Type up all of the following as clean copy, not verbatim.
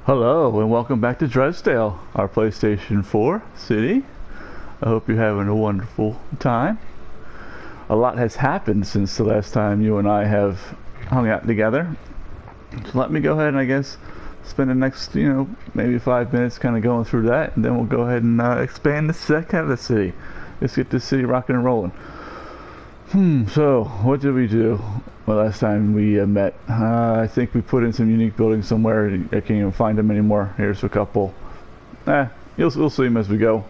Hello and welcome back to Dresdale, our PlayStation 4 city. I hope you're having a wonderful time. A lot has happened since the last time you and I have hung out together. So let me go ahead and I guess spend the next, maybe 5 minutes kind of going through that, and then we'll go ahead and expand the second half of the city. Let's get this city rocking and rolling. So what did we do last time we met? I think we put in some unique buildings somewhere. I can't even find them anymore. Here's a couple. You'll see them as we go.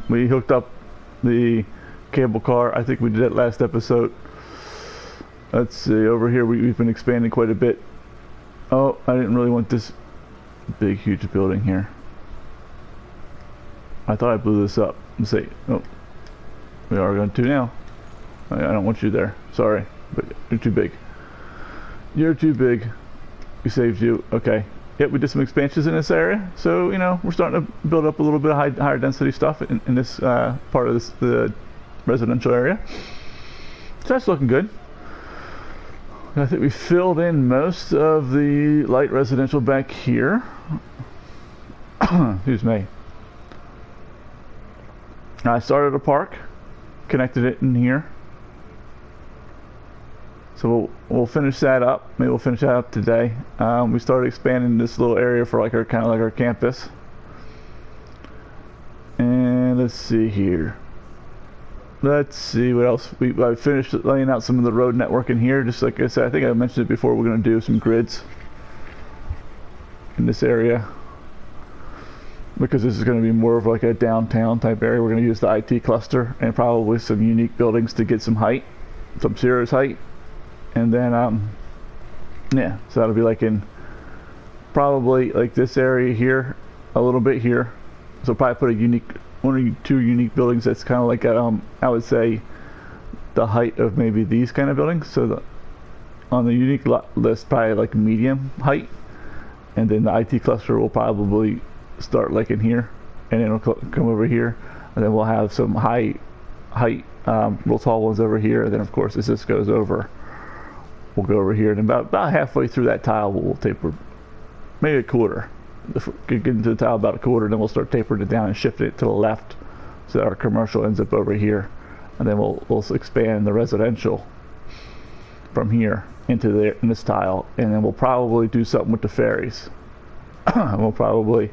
We hooked up the cable car. I think we did it last episode. Let's see, over here we've been expanding quite a bit. Oh, I didn't really want this big huge building here. I thought I blew this up. Let's see. Oh, we are going to now. I don't want you there. Sorry, but you're too big. You're too big. We saved you. Okay. Yep, we did some expansions in this area. So, we're starting to build up a little bit of higher density stuff in this part of the residential area. So that's looking good. I think we filled in most of the light residential back here. Excuse me. I started a park, connected it in here. So we'll finish that up. Maybe we'll finish that up today. We started expanding this little area for like our our campus. And let's see here. Let's see what else. I finished laying out some of the road network in here. Just like I said, I think I mentioned it before. We're going to do some grids in this area because this is going to be more of like a downtown type area. We're going to use the IT cluster and probably some unique buildings to get some height, some serious height. And then, yeah, so that'll be like in probably like this area here, a little bit here. So probably put one or two unique buildings that's kind of like I would say the height of maybe these kind of buildings. So on the unique list, probably like medium height. And then the IT cluster will probably start like in here, and then it'll come over here, and then we'll have some height, real tall ones over here. And then of course as this goes over, we'll go over here, and about halfway through that tile we'll taper maybe a quarter. Get into the tile about a quarter, then we'll start tapering it down and shifting it to the left so that our commercial ends up over here, and then we'll expand the residential from here into in this tile, and then we'll probably do something with the ferries. We'll probably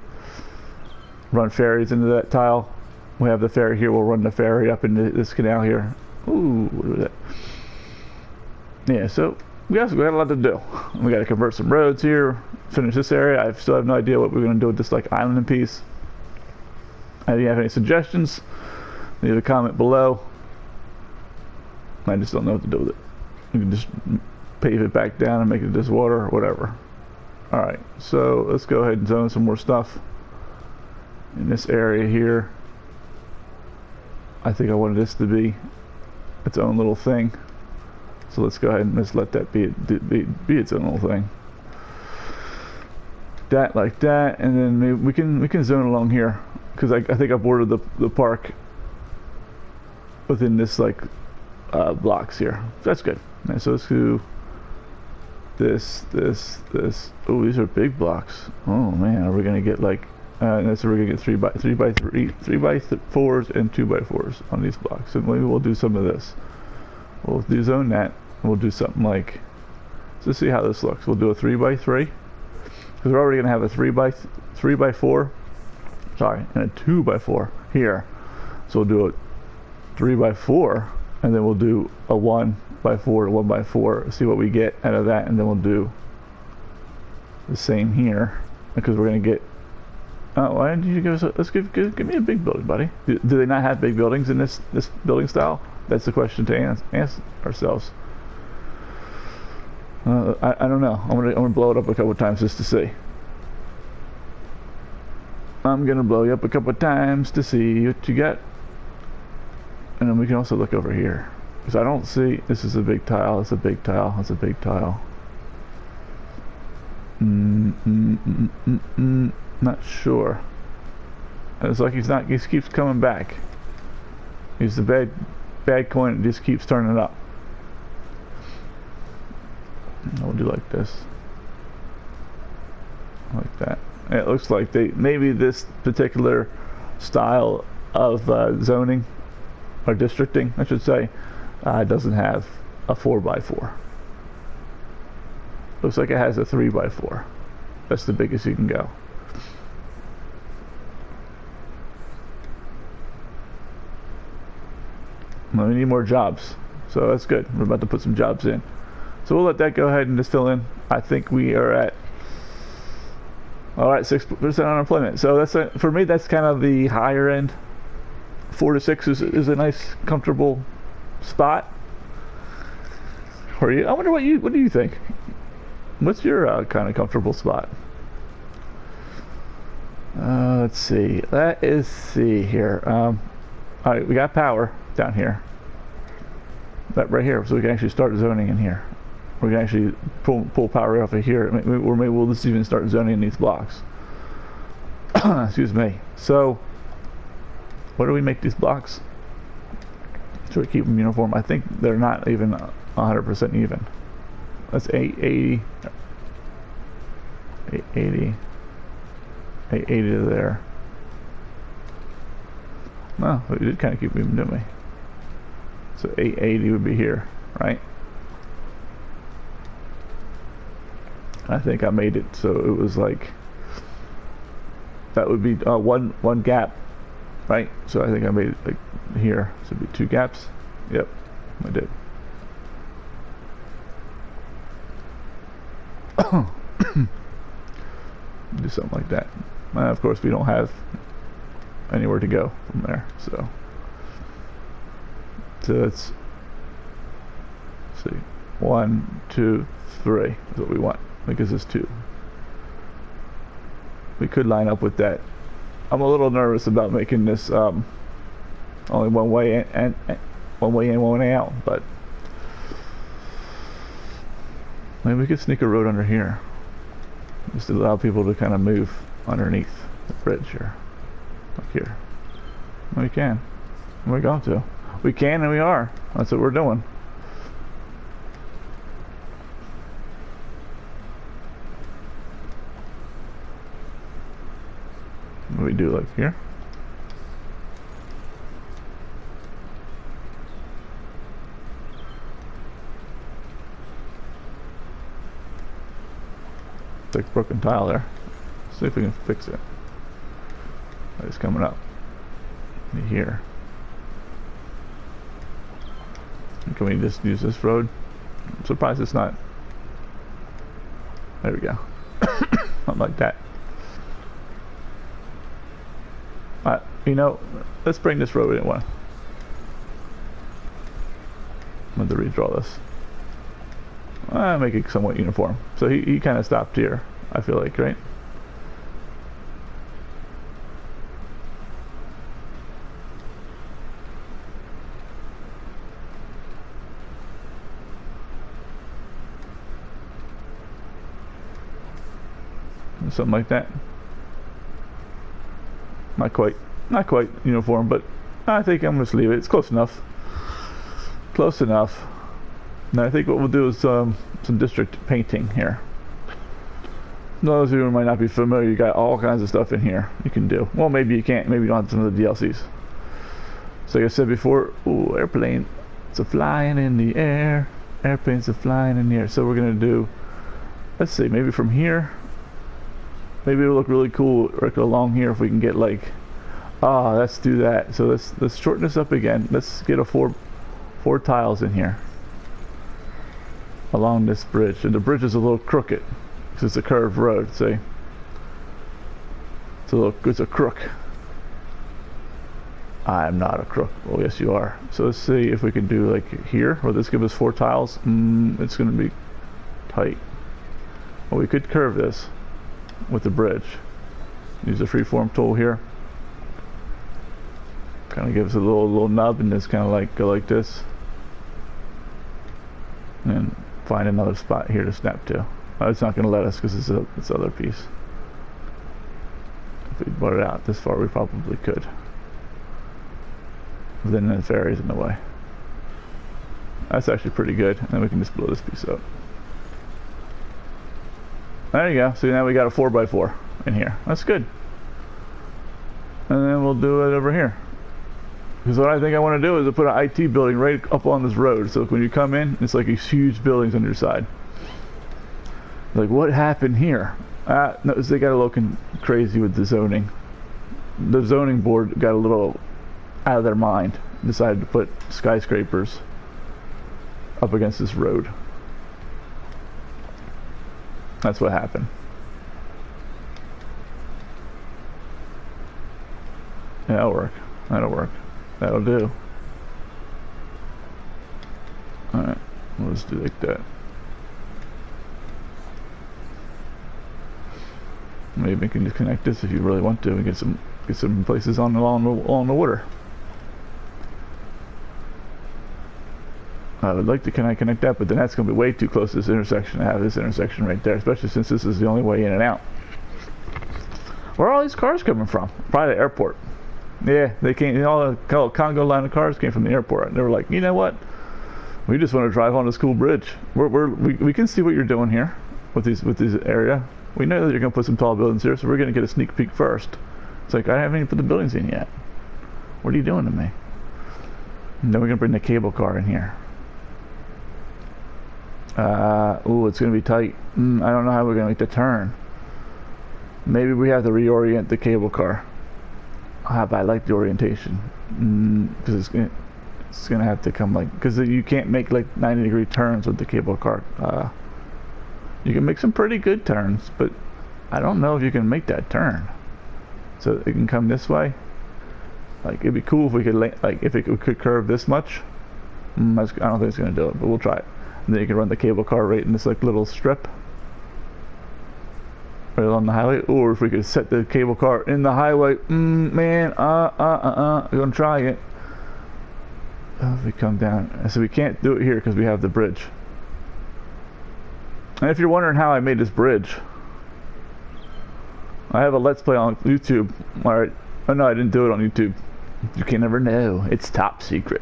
run ferries into that tile. We have the ferry here, we'll run the ferry up into this canal here. Ooh, what is that? Yeah, so we got a lot to do. We got to convert some roads here, finish this area. I still have no idea what we're going to do with this like island piece. If you have any suggestions, leave a comment below. I just don't know what to do with it. You can just pave it back down and make it just water or whatever. Alright, so let's go ahead and zone some more stuff in this area here. I think I wanted this to be its own little thing. So let's go ahead and just let that be its own little thing. That like that, and then maybe we can zone along here because I think I bordered the park within this like blocks here. So that's good. Right, so let's do this. Oh, these are big blocks. Oh man, are we gonna get like? So we're gonna get 3 by 4s and 2 by 4s on these blocks, and maybe we'll do some of this. We'll do zone that. We'll do something like, let's see how this looks. We'll do a 3 by 3 because we're already gonna have a 3 by 4, sorry, and a 2 by 4 here. So we'll do a 3 by 4, and then we'll do a 1 by 4 to 1 by 4. See what we get out of that, and then we'll do the same here because we're gonna get. Why did you give us? Let's give me a big building, buddy. Do they not have big buildings in this building style? That's the question to ask ourselves. I don't know. I'm gonna blow it up a couple of times just to see. I'm gonna blow you up a couple of times to see what you got, and then we can also look over here because I don't see. This is a big tile. It's a big tile. It's a big tile. Not sure. It's like he's not. He keeps coming back. He's the bad coin. It just keeps turning up. I'll do like this. like that. And it looks like maybe this particular style of zoning or districting, I should say, doesn't have a 4x4. Looks like it has a 3x4. That's the biggest you can go. Well, we need more jobs, so that's good. We're about to put some jobs in. So we'll let that go ahead and just fill in. I think we are at, all right, 6% unemployment. So that's for me, that's kind of the higher end. 4 to 6 is a nice, comfortable spot for you. I wonder what do you think? What's your kind of comfortable spot? Let's see. Let's see here. All right, we got power down here. That right here, so we can actually start zoning in here. We can actually pull power off of here, or maybe we'll just even start zoning in these blocks. Excuse me. So, what do we make these blocks? Should we keep them uniform? I think they're not even 100% even. That's 880. 880. 880 to there. No, we did kind of keep moving, didn't we? So 880 would be here, right? I think I made it so it was like, that would be one gap, right? So I think I made it like here, so it'd be 2 gaps. Yep, I did. Do something like that. Of course, we don't have anywhere to go from there, so let's see. 1, 2, 3 is what we want. Because it's 2. We could line up with that. I'm a little nervous about making this only one way and one way in, one way out, but maybe we could sneak a road under here, just to allow people to kind of move underneath the bridge here, like here. We can. We're going to. We can and we are. That's what we're doing. What do we do, like here? It's like broken tile there. Let's see if we can fix it. It's coming up. Here. Can we just use this road? I'm surprised it's not. There we go. Something like that. You know, let's bring this road in one. I'm going to redraw this. Make it somewhat uniform. So he kind of stopped here, I feel like, right? Something like that. Not quite uniform, but I think I'm just leave it. It's close enough. Close enough. Now I think what we'll do is some district painting here. Those of you who might not be familiar, you got all kinds of stuff in here you can do. Well, maybe you can't. Maybe you don't have some of the DLCs. So like I said before, ooh, airplane. It's a flying in the air. Airplanes are flying in the air. So we're gonna do. Let's see. Maybe from here. Maybe it'll look really cool right along here if we can get like. Let's do that. So let's shorten this up again. Let's get a four tiles in here along this bridge, and the bridge is a little crooked because it's a curved road. See, it's a crook. I'm not a crook. Oh yes, you are. So let's see if we can do like here. Will this give us 4 tiles? It's going to be tight. Well, we could curve this with the bridge. Use the freeform tool here. Kind of gives a little nub, and it's kind of like go like this, and find another spot here to snap to. It's not going to let us because it's this other piece. If we brought it out this far, we probably could. But then it varies in the way. That's actually pretty good, and then we can just blow this piece up. There you go. So now we got a 4x4 in here. That's good. And then we'll do it over here. Because what I think I want to do is to put an IT building right up on this road. So when you come in, it's like these huge buildings on your side. Like, what happened here? No, they got a little crazy with the zoning. The zoning board got a little out of their mind. Decided to put skyscrapers up against this road. That's what happened. Yeah, that'll work. That'll work. That'll do. Alright, we'll just do like that. Maybe we can just connect this if you really want to and get some places on along the water. I would like to connect that, but then that's going to be way too close to this intersection to have this intersection right there, especially since this is the only way in and out. Where are all these cars coming from? Probably the airport. Yeah, they came. All the Congo line of cars came from the airport. And they were like, you know what? We just want to drive on this cool bridge. We can see what you're doing here with this area. We know that you're going to put some tall buildings here, so we're going to get a sneak peek first. It's like, I haven't even put the buildings in yet. What are you doing to me? And then we're going to bring the cable car in here. Ooh, it's going to be tight. I don't know how we're going to make the turn. Maybe we have to reorient the cable car. But I like the orientation. Because it's going to have to come like... Because you can't make like 90-degree turns with the cable car. You can make some pretty good turns, but I don't know if you can make that turn. So it can come this way. Like, it'd be cool if we could, like, if it could curve this much. I don't think it's going to do it, but we'll try it. And then you can run the cable car right in this like little strip right along the highway. Or if we could set the cable car in the highway, man, we're gonna try it. If we come down, so we can't do it here because we have the bridge. And if you're wondering how I made this bridge, I have a Let's Play on YouTube. Alright, oh no, I didn't do it on YouTube. You can never know. It's top secret.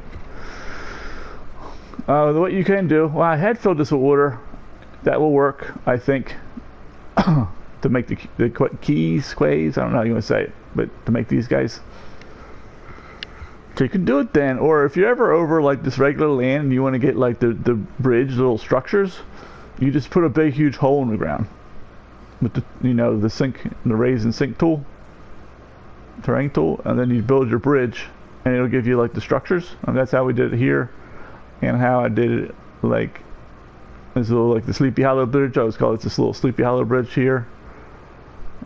What you can do, well, I had filled this with water. That will work, I think, to make the quays, I don't know how you want to say it, but to make these guys. So you can do it then, or if you're ever over like this regular land and you want to get like the bridge, little structures, you just put a big huge hole in the ground with the, you know, the raise and sink tool, terrain tool, and then you build your bridge, and it'll give you like the structures, and that's how we did it here. And how I did it, like this little, like the Sleepy Hollow Bridge. I always call it this little Sleepy Hollow Bridge here,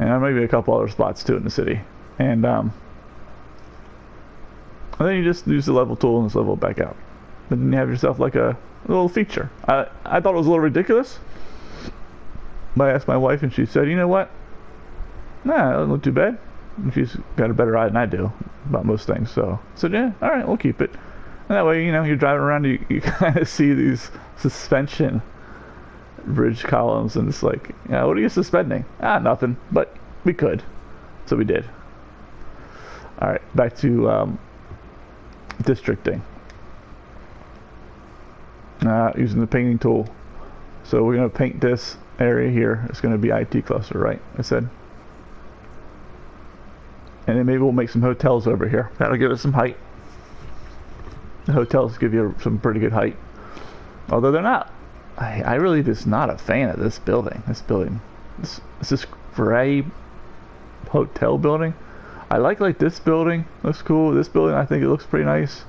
and maybe a couple other spots too in the city. And then you just use the level tool and just level it back out. And then you have yourself like a little feature. I thought it was a little ridiculous, but I asked my wife, and she said, "You know what? Nah, it doesn't look too bad." And she's got a better eye than I do about most things. So I said, "Yeah, all right, we'll keep it." And that way, you know, you're driving around, you kind of see these suspension bridge columns, and it's like, yeah, what are you suspending? Nothing, but we could. So we did. Alright, back to districting. Using the painting tool. So we're going to paint this area here. It's going to be IT cluster, right? I said. And then maybe we'll make some hotels over here. That'll give us some height. The hotels give you some pretty good height, although they're not. I really just not a fan of this building. This gray hotel building. I like this building. Looks cool. This building, I think it looks pretty nice.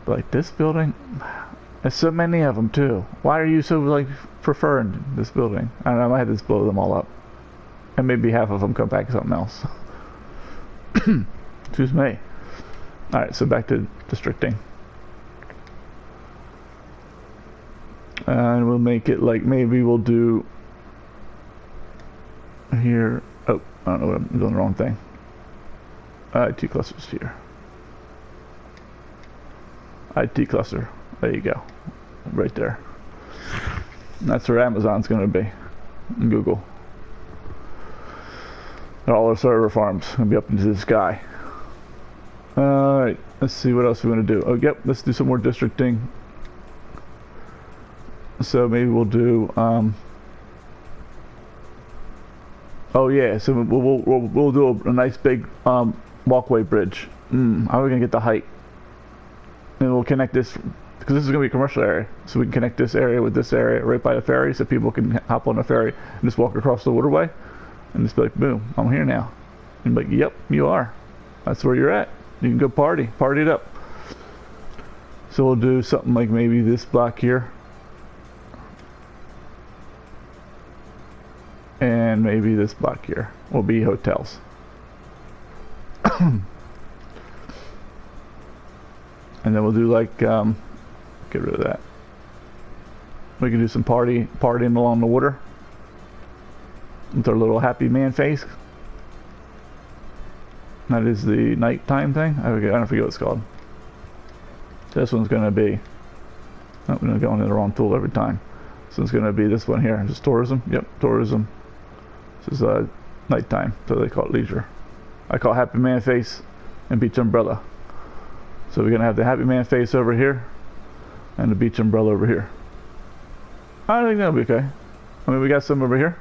But like this building, there's so many of them too. Why are you so like preferring this building? I don't know. I might have to just blow them all up, and maybe half of them come back to something else. Excuse me. Alright, so back to districting. And we'll make it like, maybe we'll do here. Oh, I don't know what I'm doing the wrong thing. IT clusters here. IT cluster. There you go. Right there. And that's where Amazon's going to be. And Google. And all our server farms going to be up into the sky. Alright, let's see what else we want to do. Oh, yep, let's do some more districting. So maybe we'll do, Oh yeah, so we'll do a nice big walkway bridge. How are we gonna get the height? And we'll connect this, because this is gonna be a commercial area, so we can connect this area with this area right by the ferry, so people can hop on the ferry and just walk across the waterway, and just be like, boom, I'm here now. And be like, yep, you are. That's where you're at. You can go party it up. So we'll do something like maybe this block here. And maybe this block here will be hotels. And then we'll do like, get rid of that. We can do some partying along the water with our little happy man face. That is the nighttime thing. I don't forget what it's called. This one's going to be, I'm going to go into the wrong tool every time. So it's going to be this one here, just tourism. Yep, tourism. This is nighttime, so they call it leisure. I call it happy man face and beach umbrella. So we're going to have the happy man face over here and the beach umbrella over here. I think that'll be okay. I mean, we got some over here.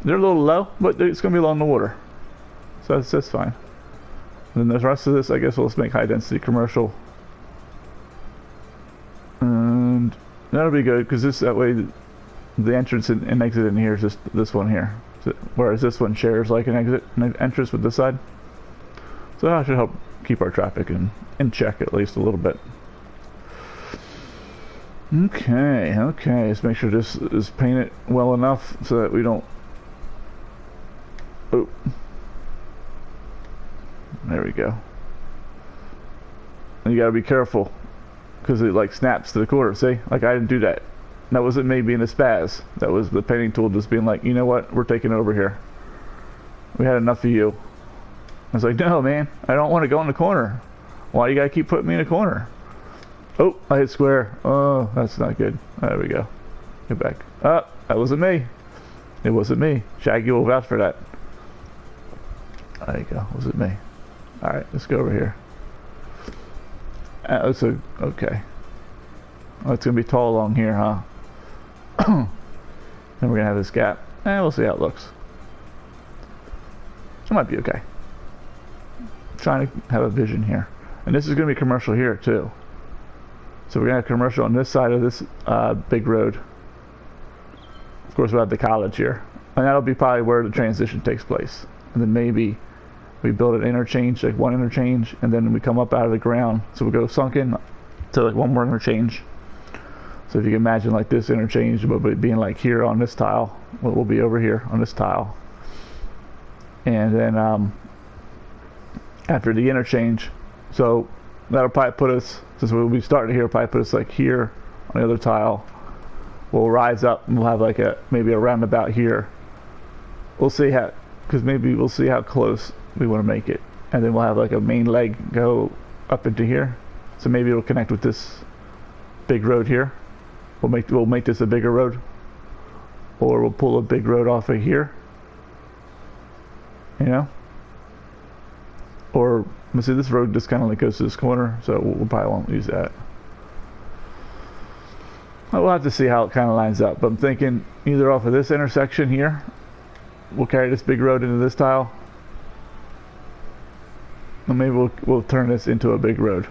They're a little low, but it's going to be along the water. So that's fine. And then the rest of this, I guess we'll just make high density commercial. And that'll be good, because that way the entrance and exit in here is just this one here. So, whereas this one shares like an exit and an entrance with this side. So that should help keep our traffic in check at least a little bit. Okay, let's make sure this is painted well enough so that we don't... Oh. There we go. And you gotta be careful, because it like snaps to the corner. See, like I didn't do that. That wasn't me being a spaz. That was the painting tool just being like, you know what, we're taking over here. We had enough of you. I was like, no man, I don't want to go in the corner. Why you gotta keep putting me in a corner? Oh, I hit square. Oh, that's not good. There we go. Get back. Oh, that wasn't me. It wasn't me. Shaggy will vouch for that. There you go. Was it me? Alright, let's go over here. Okay. Oh, it's gonna be tall along here, huh? Then we're gonna have this gap. We'll see how it looks. It might be okay. Trying to have a vision here. And this is gonna be commercial here too. So we're gonna have commercial on this side of this big road. Of course we'll have the college here. And that'll be probably where the transition takes place. And then maybe we build an interchange, like one interchange, and then we come up out of the ground. So we'll go sunken to like one more interchange. So if you can imagine like this interchange, but being like here on this tile, we'll be over here on this tile. And then after the interchange, so that'll probably put us, since we'll be starting here, probably put us like here on the other tile. We'll rise up and we'll have like maybe a roundabout here. We'll see how, because maybe we'll see how close we want to make it. And then we'll have like a main leg go up into here. So maybe it'll connect with this big road here. We'll make this a bigger road. Or we'll pull a big road off of here. You know? Or, let's see, this road just kind of like goes to this corner, so we'll probably won't use that. We'll have to see how it kind of lines up, but I'm thinking either off of this intersection here, we'll carry this big road into this tile, and maybe we'll turn this into a big road.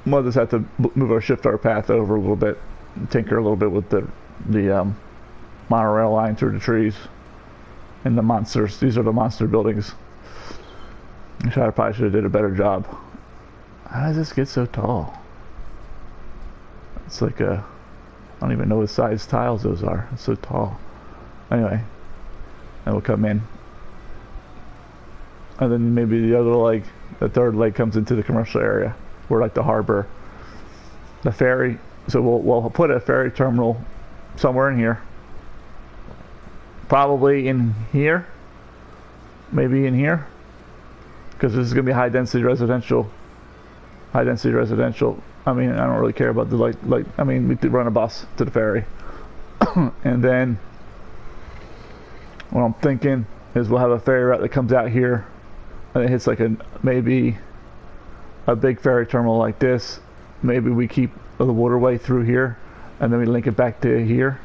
We'll just have to shift our path over a little bit, tinker a little bit with the monorail line through the trees and the monsters. These are the monster buildings. I probably should have did a better job. How does this get so tall? It's like I don't even know what size tiles those are. It's so tall. Anyway, and we'll come in, and then maybe the other leg, the third leg, comes into the commercial area, where like the harbor, the ferry. So we'll put a ferry terminal somewhere in here. Probably in here. Maybe in here. Because this is going to be high density residential. High density residential. I mean, I don't really care about the like. I mean, we could run a bus to the ferry, and then what I'm thinking is we'll have a ferry route that comes out here, and it hits like maybe a big ferry terminal like this. Maybe we keep the waterway through here, and then we link it back to here.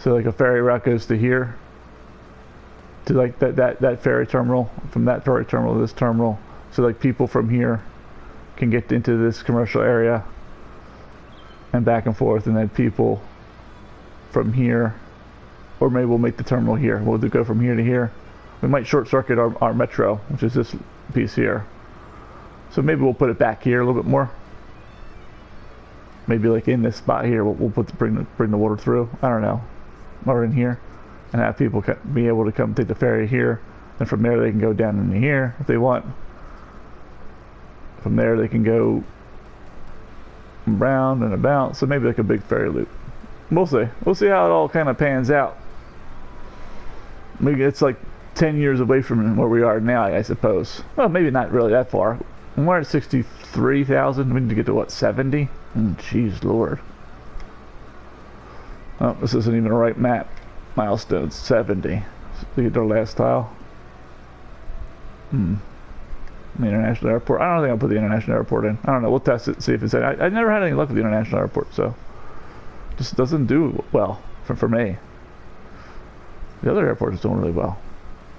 So like a ferry route goes to here, to like that ferry terminal, from that ferry terminal to this terminal. So like people from here can get into this commercial area and back and forth, and then people from here, or maybe we'll make the terminal here. We'll go from here to here. We might short circuit our metro, which is this piece here. So maybe we'll put it back here a little bit more. Maybe like in this spot here, we'll bring the water through. I don't know, or in here, and have people be able to come take the ferry here, and from there they can go down into here if they want. From there they can go round and about. So maybe like a big ferry loop. We'll see. We'll see how it all kind of pans out. Maybe it's like 10 years away from where we are now, I suppose. Well, maybe not really that far. We're at 63,000. We need to get to what, 70? Jeez, Lord. Oh, this isn't even a right map. Milestone 70. We get our last tile. The international airport. I don't think I'll put the international airport in. I don't know. We'll test it, see if it's in. I never had any luck with the international airport, so just doesn't do well for me. The other airport is doing really well.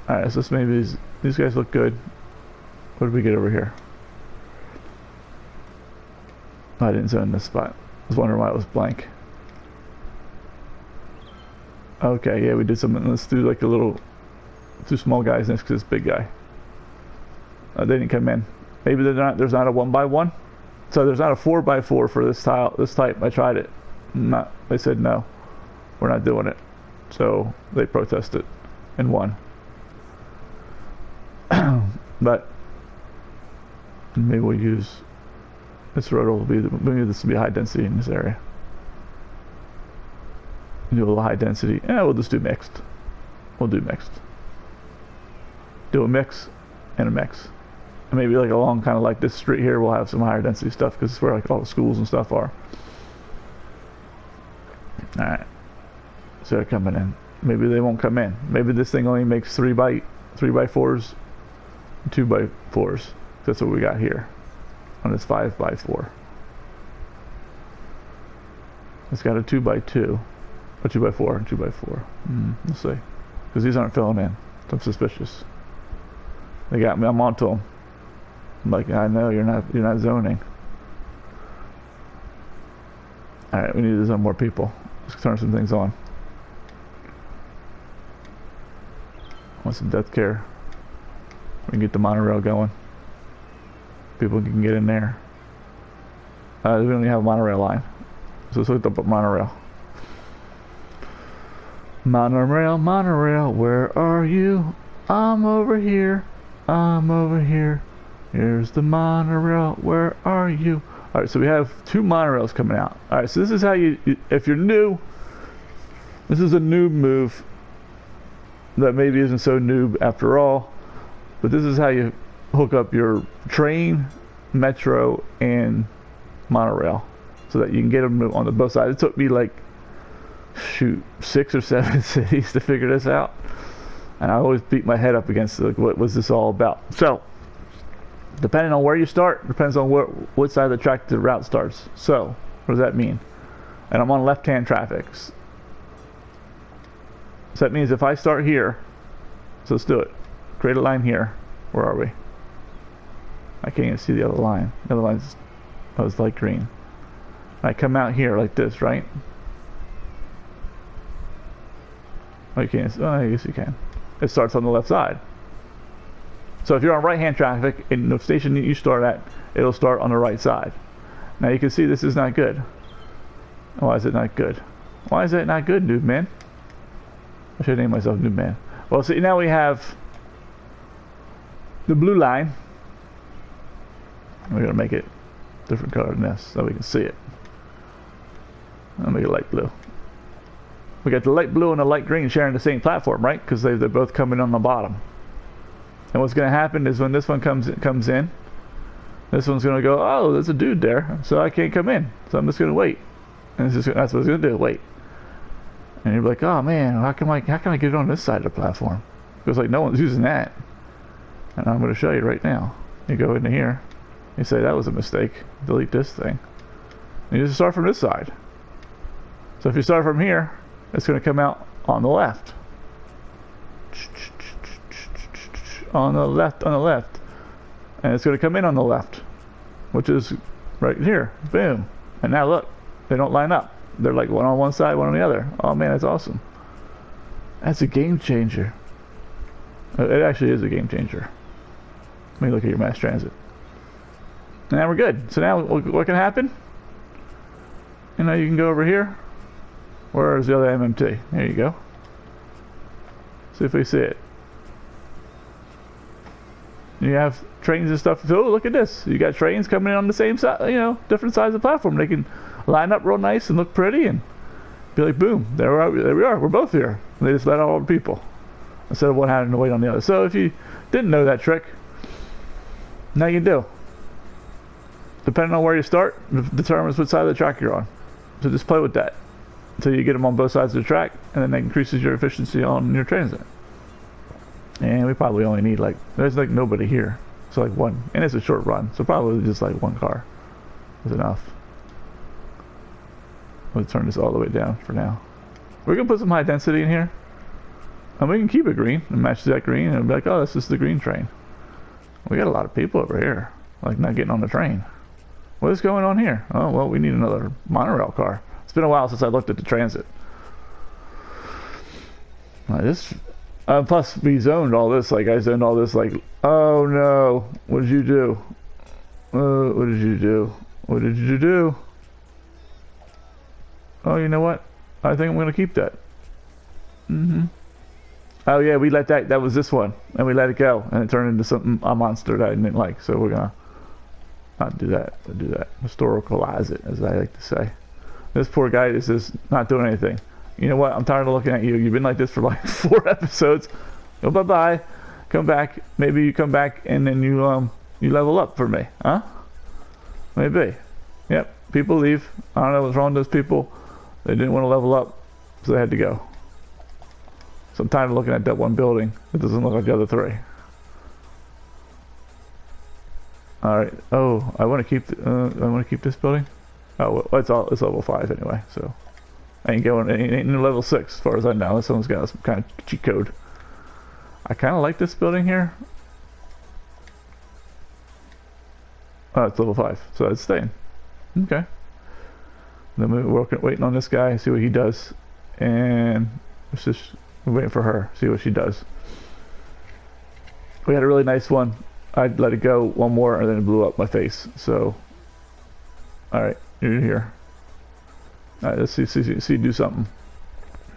Alright, so this maybe these guys look good. What did we get over here? Oh, I didn't zone this spot. I was wondering why it was blank. Okay, yeah, we did something. Let's do like a little, two small guys next to this big guy. They didn't come in. Maybe there's not a 1x1. So there's not a 4x4 for this tile, this type. I tried it. They said no, we're not doing it. So they protested and won. But maybe we'll use this road. Will be maybe this will be high density in this area. Do a little high density. Yeah, we'll just do mixed. We'll do mixed. Do a mix and a mix. And maybe like along kind of like this street here, we'll have some higher density stuff because it's where like all the schools and stuff are. All right. So they're coming in. Maybe they won't come in. Maybe this thing only makes 3x4s, 2x4s. That's what we got here on this 5x4. It's got a 2x2, a 2x4, and 2x4. We'll see, because these aren't filling in. I'm suspicious. They got me. I'm onto them. I'm like, I know you're not zoning. All right, we need to zone more people. Let's turn some things on. Want some death care. We can get the monorail going. People can get in there. We don't even have a monorail line. So let's look up a monorail. Monorail, monorail, where are you? I'm over here. I'm over here. Here's the monorail. Where are you? All right, so we have 2 monorails coming out. All right, so this is how you if you're new, this is a noob move that maybe isn't so noob after all, but this is how you hook up your train, metro, and monorail so that you can get them on the both sides. It took me like, shoot, 6 or 7 cities to figure this out, and I always beat my head up against like, what was this all about. So depending on where you start, depends on what side of the track the route starts. So what does that mean? And I'm on left-hand traffic. So that means if I start here, so let's do it. Create a line here. Where are we? I can't even see the other line. The other line's, oh, it's light green. I come out here like this, right? Oh, you can't. Oh, I guess you can. It starts on the left side. So if you're on right-hand traffic, in the station that you start at, it'll start on the right side. Now you can see this is not good. Why is it not good? Why is that not good, noob man? I should name myself noob man. Well, see, now we have the blue line. We're gonna make it different color than this so we can see it. I'll make it light blue. We got the light blue and the light green sharing the same platform, right? Because they're both coming on the bottom. And what's going to happen is when this one comes in, this one's going to go, oh, there's a dude there, so I can't come in. So I'm just going to wait. And that's what it's going to do, wait. And you're like, oh man, how can I get it on this side of the platform? Because like no one's using that. And I'm going to show you right now. You go into here, you say that was a mistake, delete this thing. And you just start from this side. So if you start from here, It's going to come out on the left. On the left, on the left. And it's going to come in on the left, which is right here. Boom. And now look, they don't line up. They're like one on one side, one on the other. Oh man, that's awesome. That's a game changer. It actually is a game changer. Let me look at your mass transit. And now we're good. So now what can happen? You know, you can go over here. Where's the other MMT? There you go. See if we see it. You have trains and stuff. Oh, look at this. You got trains coming in on the same side, you know, different sides of the platform. They can line up real nice and look pretty and be like, boom, there we are. We're both here. And they just let out all the people instead of one having to wait on the other. So if you didn't know that trick, now you do. Depending on where you start, determines what side of the track you're on. So just play with that until you get them on both sides of the track, and then that increases your efficiency on your transit. And we probably only need there's like nobody here. So like one, and it's a short run, so probably just like one car is enough. We'll turn this all the way down for now. We're gonna put some high density in here. And we can keep it green and match that green and be like, oh, this is the green train. We got a lot of people over here, like not getting on the train. What is going on here? Oh, well, we need another monorail car. It's been a while since I looked at the transit. Plus, we zoned all this. Like, I zoned all this. Like, oh no, what did you do? What did you do? What did you do? Oh, you know what? I think I'm gonna keep that. Oh yeah, we let that was this one, and we let it go, and it turned into a monster that I didn't like. So we're gonna not do that. We'll do that. Historicalize it, as I like to say. This poor guy is just not doing anything. You know what? I'm tired of looking at you. You've been like this for like 4 episodes. Go bye-bye. Come back. Maybe you come back and then you level up for me, huh? Maybe. Yep. People leave. I don't know what's wrong with those people. They didn't want to level up, so they had to go. So I'm tired of looking at that one building. It doesn't look like the other 3. All right. Oh, I want to keep this building. Oh, well, it's level 5 anyway. So I ain't going. Ain't in level 6 as far as I know. Unless someone's got some kind of cheat code. I kind of like this building here. Oh, it's level 5, so it's staying. Okay. Then we're waiting on this guy, see what he does, and it's just we're waiting for her, see what she does. We had a really nice one. I'd let it go one more, and then it blew up my face. So, all right, you're here. All right, let's see, do something.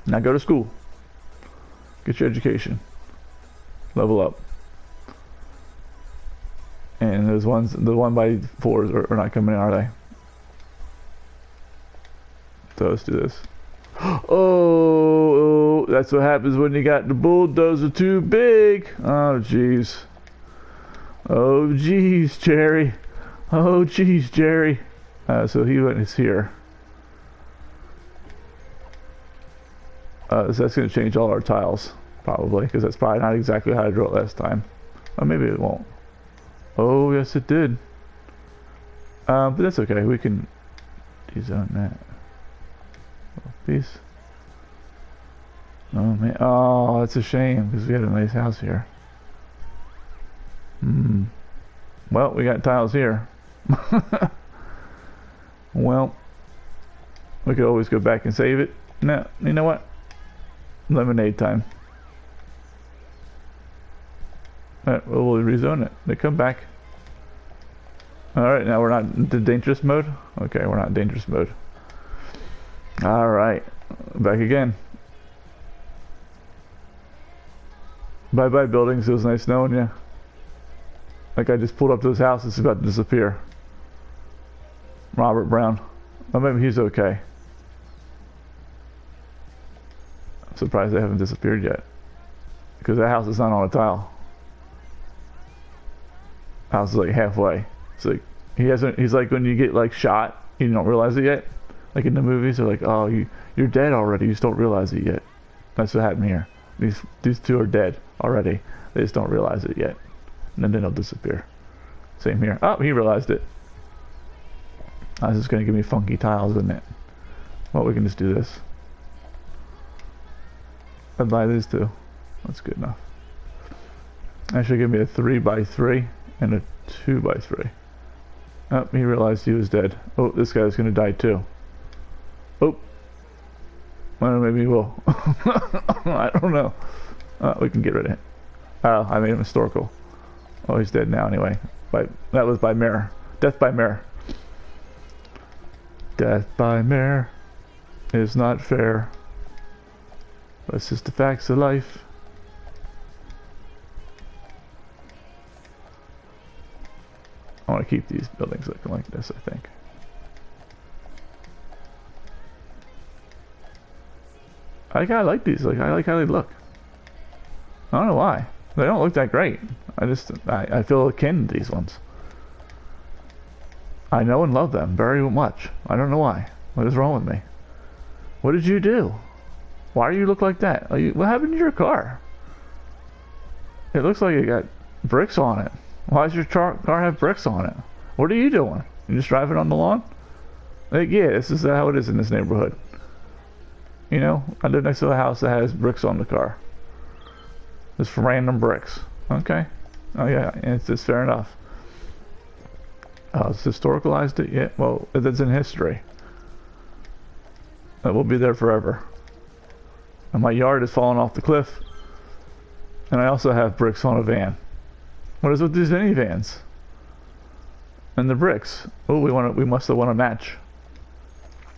Now go to school. Get your education. Level up. And those ones, the 1x4s are not coming in, are they? So let's do this. Oh, that's what happens when you got the bulldozer too big. Oh, jeez. Oh, jeez, Jerry. Oh, jeez, Jerry. So he went here. So that's going to change all our tiles, probably, because that's probably not exactly how I drew it last time. Or maybe it won't. Oh, yes, it did. But that's okay. We can dezone that. These. Oh man. Oh, that's a shame because we had a nice house here. Well, we got tiles here. Well, we could always go back and save it. No, you know what? Lemonade time. Alright, well, we'll rezone it. They come back. Alright, now we're not in dangerous mode? Okay, we're not in dangerous mode. Alright, back again. Bye bye buildings, it was nice knowing you. Like I just pulled up to his house, it's about to disappear. Robert Brown. Oh, maybe he's okay. I'm surprised they haven't disappeared yet. Because that house is not on a tile. House is like halfway. It's like he's like when you get like shot, you don't realize it yet. Like in the movies, they're like, oh, you're dead already, you just don't realize it yet. That's what happened here. These 2 are dead already. They just don't realize it yet. And then they'll disappear. Same here. Oh, he realized it. Oh, this is going to give me funky tiles, isn't it? Well, we can just do this. I'd buy these two. That's good enough. Actually, give me a 3x3 and a 2x3. Oh, he realized he was dead. Oh, this guy's gonna die too. Oh. Well, maybe he will. I don't know. We can get rid of it. Oh, I made him historical. Oh, he's dead now anyway. That was by mare. Death by mare. Death by mare is not fair. That's just the facts of life. I want to keep these buildings looking like this, I think. I like these. I like how they look. I don't know why. They don't look that great. I feel akin to these ones. I know and love them very much. I don't know why. What is wrong with me? What did you do? Why do you look like that? What happened to your car? It looks like it got bricks on it. Why does your car have bricks on it? What are you doing? You just driving on the lawn? Like, yeah, this is how it is in this neighborhood. You know, I live next to a house that has bricks on the car. Just random bricks. Okay. Oh yeah, it's just fair enough. Oh, it's historicalized it? Yeah, well, it's in history. That will be there forever. And my yard is falling off the cliff. And I also have bricks on a van. What is with these minivans? And the bricks. Oh, we must have won a match.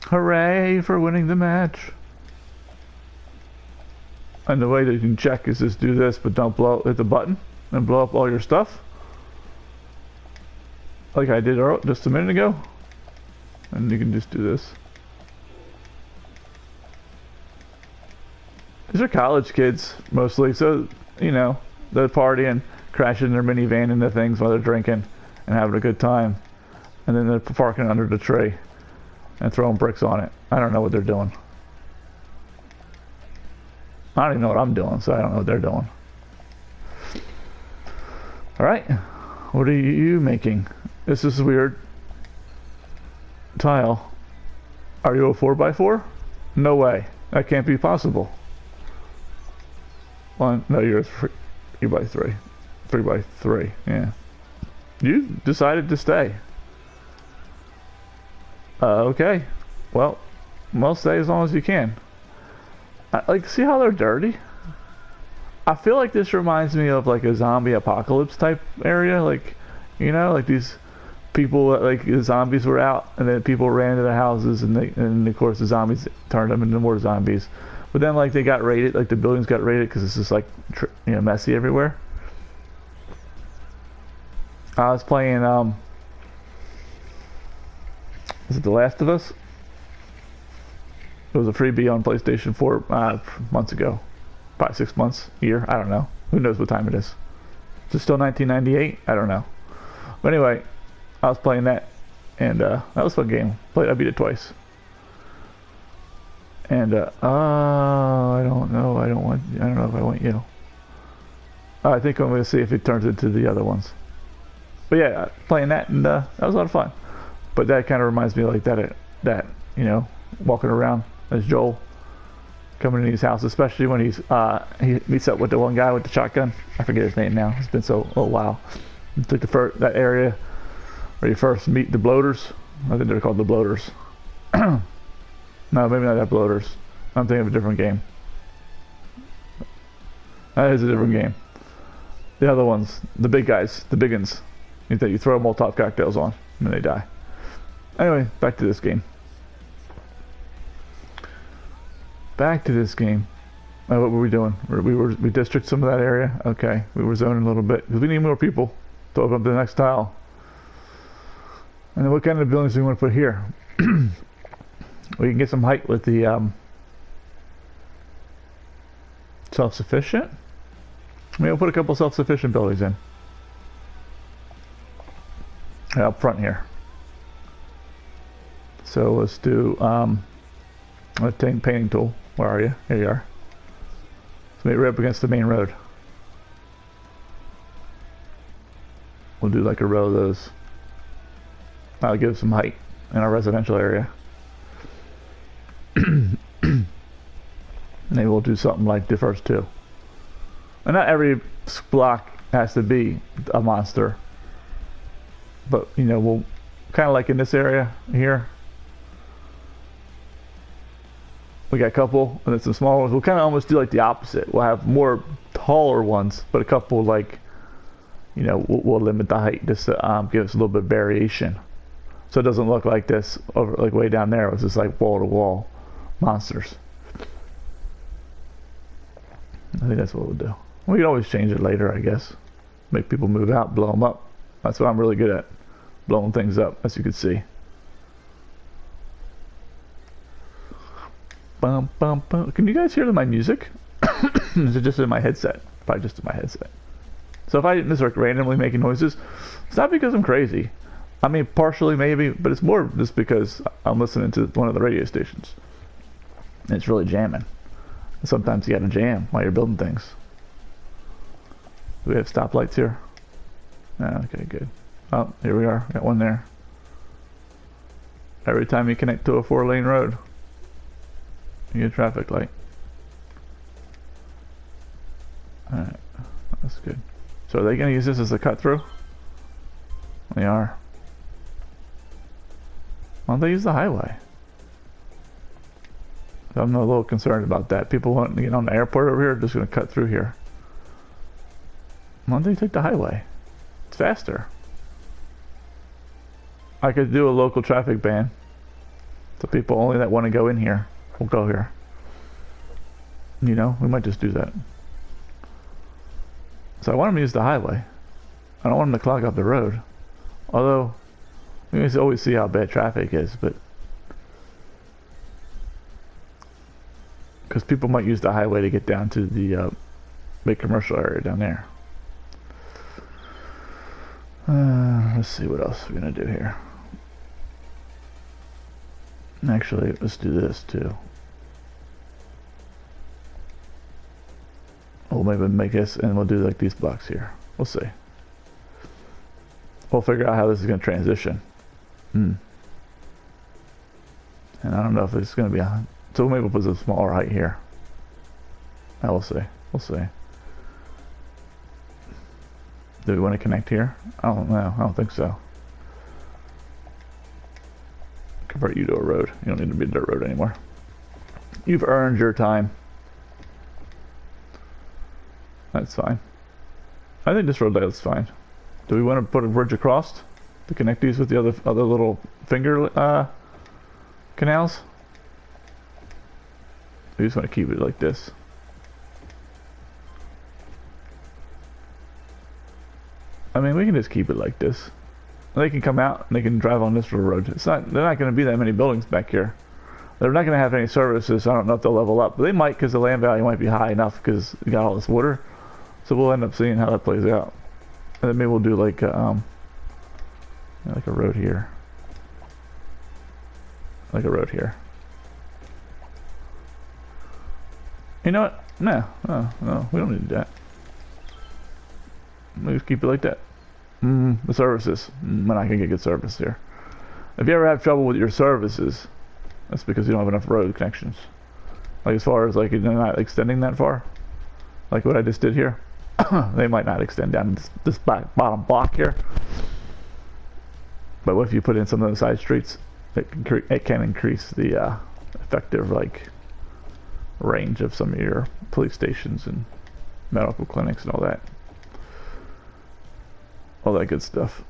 Hooray for winning the match. And the way that you can check is just do this, but don't hit the button and blow up all your stuff. Like I did just a minute ago. And you can just do this. These are college kids, mostly, so, you know, they're partying, crashing their minivan into things while they're drinking and having a good time. And then they're parking under the tree and throwing bricks on it. I don't know what they're doing. I don't even know what I'm doing, so I don't know what they're doing. Alright, what are you making? This is weird. Tile. Are you a 4x4? No way. That can't be possible. One, no, you're a 3x3. 3x3, yeah. You decided to stay. Okay. Well, stay as long as you can. See how they're dirty? I feel like this reminds me of like a zombie apocalypse type area. Like, you know, like these people, like the zombies were out and then people ran into the houses and of course the zombies turned them into more zombies. But then like they got raided, like the buildings got raided because it's just like, you know, messy everywhere. I was playing, is it The Last of Us? It was a freebie on PlayStation 4 months ago. Probably 6 months, a year, I don't know. Who knows what time it is? Is it still 1998? I don't know. But anyway, I was playing that, and that was a fun game. I beat it twice. And I don't know. I don't know if I want you. I think I'm going to see if it turns into the other ones. But yeah, playing that, and that was a lot of fun. But that kind of reminds me like that, you know, walking around as Joel, coming into his house, especially when he meets up with the one guy with the shotgun. I forget his name now. It's been a while. It's like that area where you first meet the bloaters. I think they're called the bloaters. No, maybe not that bloaters. I'm thinking of a different game. That is a different game. The other ones, the big guys, the big uns, that you throw Molotov cocktails on and then they die. Anyway, back to this game. Back to this game. What were we doing? We district some of that area. Okay, we were zoning a little bit because we need more people to open up the next tile. And then what kind of buildings do we want to put here? We can get some height with the self-sufficient. Maybe we'll put a couple self-sufficient buildings in. Up front here. So let's do let's take painting tool. Where are you? Here you are. So maybe right up against the main road. We'll do like a row of those. That'll give some height in our residential area. Maybe we'll do something like the first two. And not every block has to be a monster. But, you know, we'll kind of like in this area here. We got a couple, and then some small ones. We'll kind of almost do like the opposite. We'll have more taller ones, but a couple like, you know, we'll limit the height just to give us a little bit of variation. So it doesn't look like this over like way down there. It's just like wall to wall monsters. I think that's what we'll do. We can always change it later, I guess. Make people move out, blow them up. That's what I'm really good at. Blowing things up, as you can see. Bum, bum, bum. Can you guys hear my music? Is it just in my headset? Probably just in my headset. So if I just like randomly making noises, it's not because I'm crazy. I mean, partially maybe, but it's more just because I'm listening to one of the radio stations. And it's really jamming. And sometimes you gotta jam while you're building things. Do we have stoplights here? Okay, good. Oh, here we are. Got one there. Every time you connect to a 4-lane road, you get a traffic light. Alright, that's good. So are they gonna use this as a cut through? They are. Why don't they use the highway? I'm a little concerned about that. People wanting to get on the airport over here are just going to cut through here. Why don't they take the highway? It's faster. I could do a local traffic ban. So people only that want to go in here will go here. You know, we might just do that. So I want them to use the highway. I don't want them to clog up the road. Although, we always see how bad traffic is, but because people might use the highway to get down to the big commercial area down there. Let's see what else we're gonna do here. Actually, let's do this too. We'll maybe make this, and we'll do like these blocks here. We'll see. We'll figure out how this is gonna transition. And I don't know if it's going to be on. So maybe we'll put a smaller height here. We'll see. We'll see. Do we want to connect here? I don't know. I don't think so. Convert you to a road. You don't need to be a dirt road anymore. You've earned your time. That's fine. I think this road layout's fine. Do we want to put a bridge across to connect these with the other little finger canals? We just want to keep it like this. I mean, we can just keep it like this. They can come out and they can drive on this road. They're not going to be that many buildings back here. They're not going to have any services, so I don't know if they'll level up. But they might, because the land value might be high enough because we got all this water. So we'll end up seeing how that plays out. And then maybe we'll do like a road here. Like a road here. You know what? No, we don't need to do that. We just keep it like that. The services. We're not gonna get good service here. If you ever have trouble with your services, that's because you don't have enough road connections. Like as far as like you're not extending that far. Like what I just did here. They might not extend down this bottom block here. But what if you put in some of the side streets? It can increase the effective like range of some of your police stations and medical clinics and all that good stuff.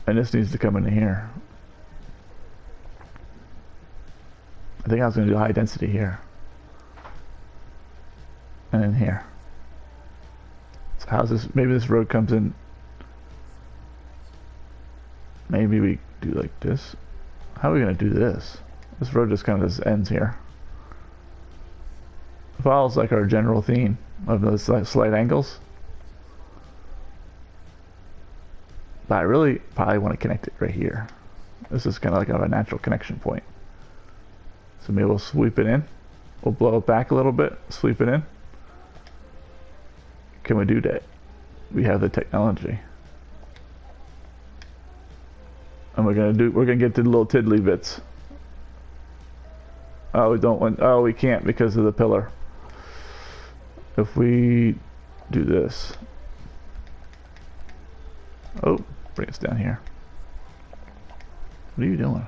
And this needs to come into here. I think I was going to do high density here and in here. So how's this? Maybe this road comes in. Maybe we do like this. How are we going to do this? This road just kind of just ends here. It follows like our general theme of those slight angles. But I really probably want to connect it right here. This is kind of like a natural connection point. So maybe we'll sweep it in. We'll blow it back a little bit, sweep it in. Can we do that? We have the technology. And we're gonna get to the little tiddly bits. Oh, we don't want, oh, we can't because of the pillar. If we do this. Oh, bring us down here. What are you doing?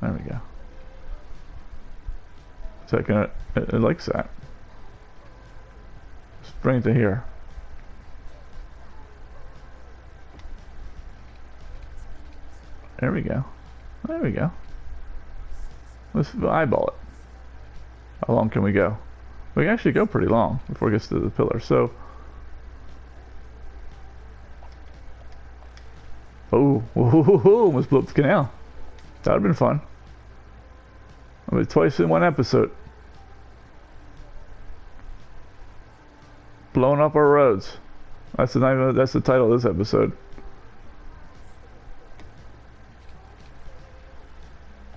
There we go. So I can, it likes that. Just bring it to here. There we go. There we go. Let's eyeball it. How long can we go? We can actually go pretty long before it gets to the pillar. So, oh, almost blew up the canal. That would have been fun. I mean, twice in one episode. Blowing up our roads. That's the name of, that's the title of this episode.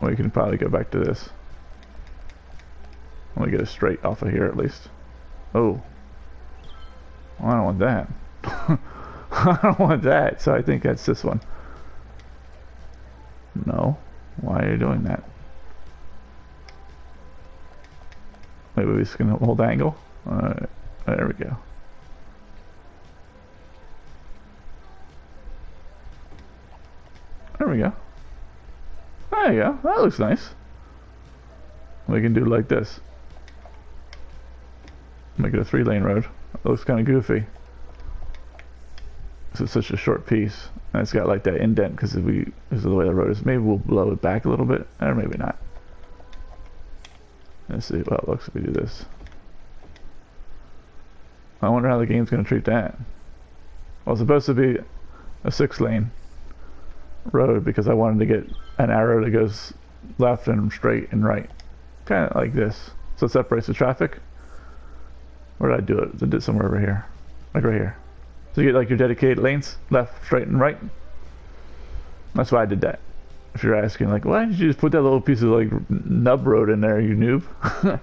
We can probably go back to this. Let me get it straight off of here at least. Oh. Well, I don't want that. I don't want that, so I think that's this one. No. Why are you doing that? Maybe we just gonna hold angle? Alright. There we go. There we go. There you go. That looks nice. We can do it like this. Make it a 3-lane road. It looks kind of goofy. This is such a short piece. And it's got like that indent because of the way the road is. Maybe we'll blow it back a little bit. Or maybe not. Let's see how it looks if we do this. I wonder how the game's going to treat that. Well, it's supposed to be a 6-lane road because I wanted to get an arrow that goes left and straight and right. Kind of like this. So it separates the traffic. Where did I do it? I did it somewhere over here. Like right here. So you get like your dedicated lanes, left, straight, and right. That's why I did that. If you're asking like, why did you just put that little piece of like nub road in there, you noob?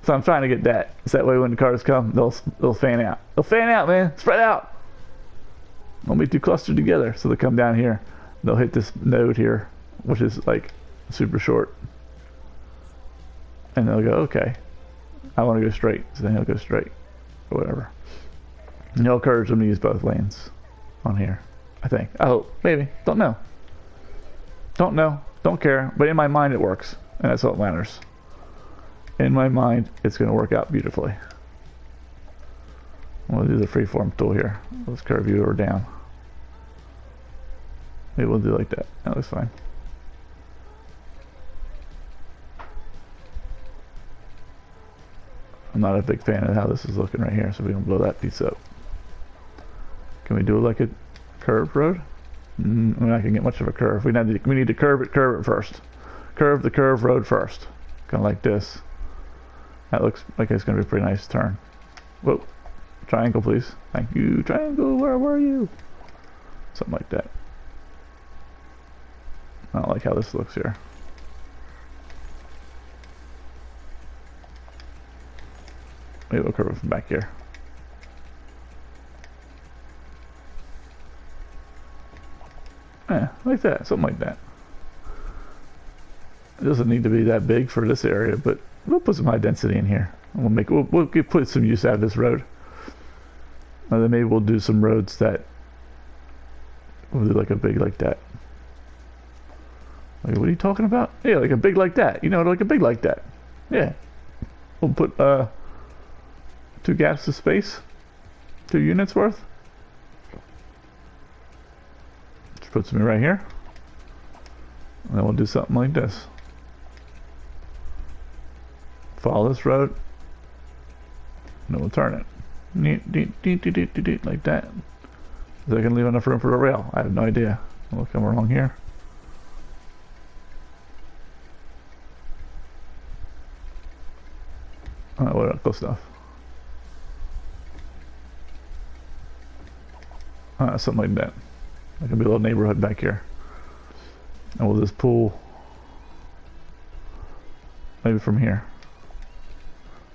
So I'm trying to get that. So that way when the cars come, they'll fan out. They'll fan out, man. Spread out. Don't be too clustered together. So they come down here. They'll hit this node here, which is like super short. And they'll go, okay, I want to go straight. So then he'll go straight or whatever. And he'll encourage them to use both lanes on here, I think. I hope. Maybe. Don't know. Don't know. Don't care. But in my mind, it works. And that's all that matters. In my mind, it's going to work out beautifully. We'll do the freeform tool here. Let's curve you over down. Maybe we'll do like that. That looks fine. I'm not a big fan of how this is looking right here, so we can blow that piece up. Can we do it like a curved road? We're not gonna get much of a curve. We need to curve it first. Curve the curved road first. Kind of like this. That looks like it's gonna be a pretty nice turn. Whoa. Triangle, please. Thank you. Triangle, where were you? Something like that. I don't like how this looks here. Maybe we'll curve it from back here. Yeah, like that, something like that. It doesn't need to be that big for this area, but we'll put some high density in here. We'll put some use out of this road. And then maybe we'll do some roads that we'll do like a big like that. Like, what are you talking about? Yeah, like a big like that. You know, like a big like that. Yeah. We'll put 2 gaps of space, 2 units worth. Just put some right here. And then we'll do something like this. Follow this road. And then we'll turn it. Like that. Is that going to leave enough room for a rail? I have no idea. We'll come along here. What else? Close enough. Something like that. There could be a little neighborhood back here. And we'll just pull maybe from here.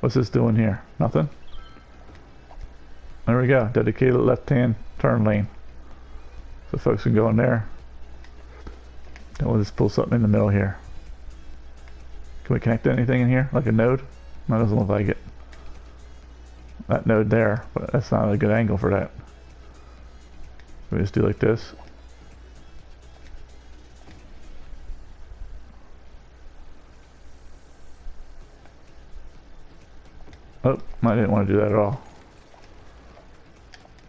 What's this doing here? Nothing? There we go. Dedicated left-hand turn lane. So folks can go in there. And we'll just pull something in the middle here. Can we connect anything in here? Like a node? That doesn't look like it. That node there, but that's not a good angle for that. We just do like this. Oh, I didn't want to do that at all.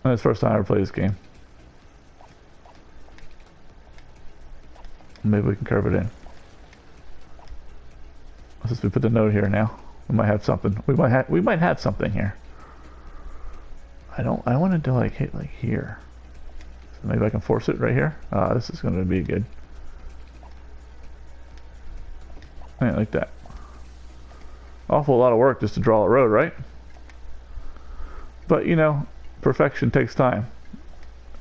That's the first time I ever played this game. Maybe we can curve it in. Since we put the node here now, we might have something. We might have something here. I want to like hit like here. So maybe I can force it right here. This is going to be good. I like that. Awful lot of work just to draw a road, right? But you know, perfection takes time,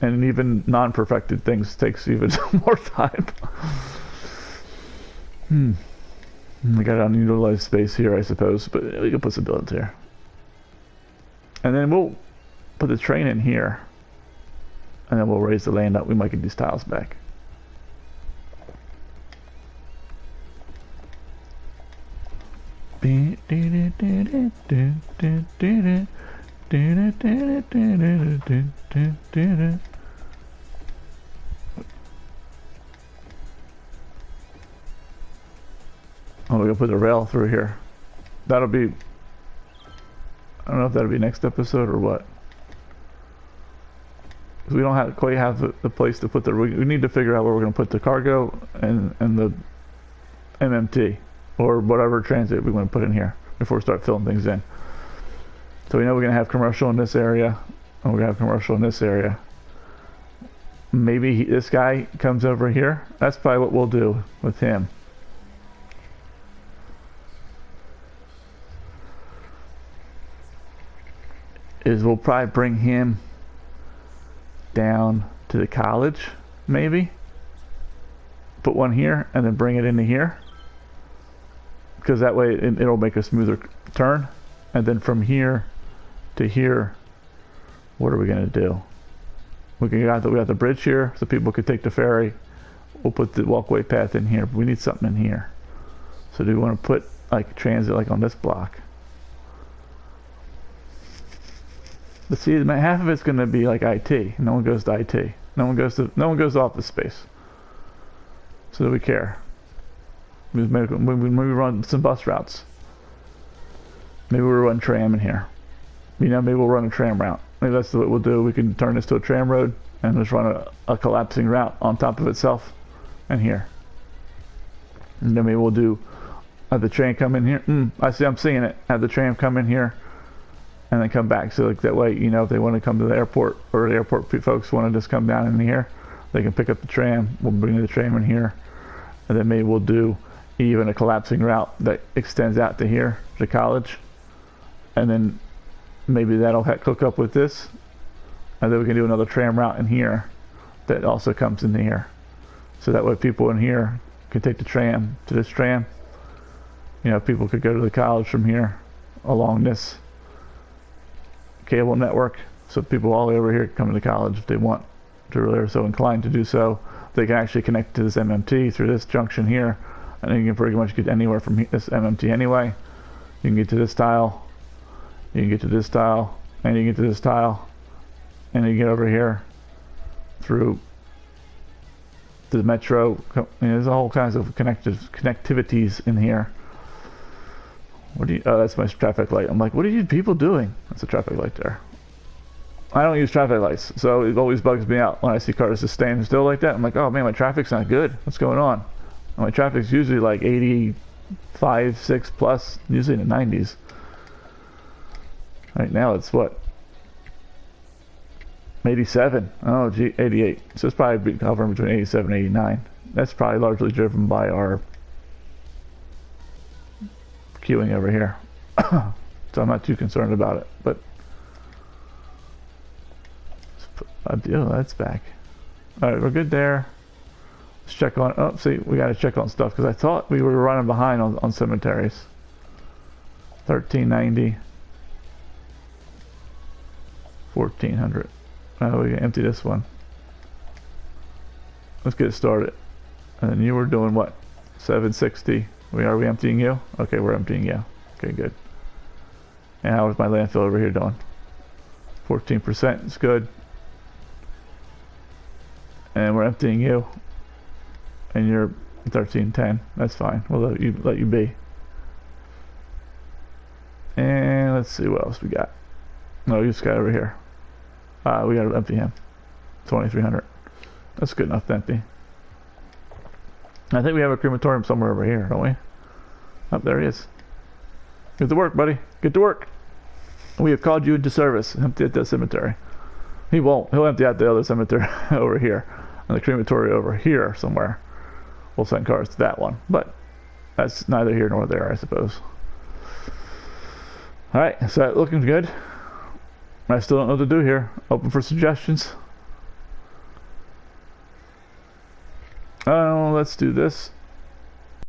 and even non-perfected things takes even more time. We got unutilized space here, I suppose, but we can put some buildings here, and then we'll put the train in here, and then we'll raise the land up. We might get these tiles back. Oh, we're gonna put the rail through here. That'll be, I don't know if that'll be next episode or what. Because we don't quite have the place to put we need to figure out where we're gonna put the cargo and the MMT. Or whatever transit we want to put in here before we start filling things in. So we know we're going to have commercial in this area, and we're going to have commercial in this area. Maybe this guy comes over here. That's probably what we'll do with him. Is we'll probably bring him down to the college, maybe. Put one here, and then bring it into here. Because that way it'll make a smoother turn. And then from here to here, what are we going to do? We got the bridge here so people could take the ferry. We'll put the walkway path in here. But we need something in here. So do we want to put like transit like on this block? But see, half of it's going to be like IT. No one goes to IT. No one goes to office space. So do we care? Maybe we run some bus routes. Maybe we'll run tram in here. You know, maybe we'll run a tram route. Maybe that's what we'll do. We can turn this to a tram road and just run a collapsing route on top of itself and here. And then maybe we'll do have the train come in here. I'm seeing it. Have the tram come in here and then come back. So like that way, you know, if they want to come to the airport or the airport folks want to just come down in here, they can pick up the tram. We'll bring the tram in here. And then maybe we'll do even a collapsing route that extends out to here, to college, and then maybe that'll hook up with this, and then we can do another tram route in here that also comes into here, so that way people in here can take the tram to this tram. You know, people could go to the college from here along this cable network, so people all the way over here can come to the college if they want to, really are so inclined to do so. They can actually connect to this MMT through this junction here. And you can pretty much get anywhere from this MMT anyway. You can get to this tile, you can get to this tile, and you can get to this tile, and you get over here through the metro. There's all kinds of connectivities in here. Oh, that's my traffic light. I'm like, what are you people doing? That's a traffic light there. I don't use traffic lights, so it always bugs me out when I see cars just standing still like that. I'm like, oh man, my traffic's not good. What's going on? And my traffic's usually like 85, 6 plus, usually in the 90s. Right now it's what? 87. Oh, gee, 88. So it's probably hovering between 87 and 89. That's probably largely driven by our queuing over here. So I'm not too concerned about it, but oh, that's back. Alright, we're good there. Let's check on, oh, see, we gotta check on stuff, because I thought we were running behind on cemeteries. 1390. 1400. Oh, we can empty this one. Let's get it started. And then you were doing what? 760. Are we emptying you? Okay, we're emptying you. Okay, good. And how is my landfill over here doing? 14%, it's good. And we're emptying you. And you're 1310. That's fine. We'll let you be. And let's see what else we got. No, this guy over here. We gotta empty him. 2300. That's good enough to empty. I think we have a crematorium somewhere over here, don't we? Oh, there he is. Get to work, buddy. Get to work. We have called you into service. Empty at the cemetery. He won't. He'll empty out the other cemetery over here. And the crematory over here somewhere. We'll send cars to that one. But that's neither here nor there, I suppose. Alright, so looking good. I still don't know what to do here. Open for suggestions. Oh, let's do this.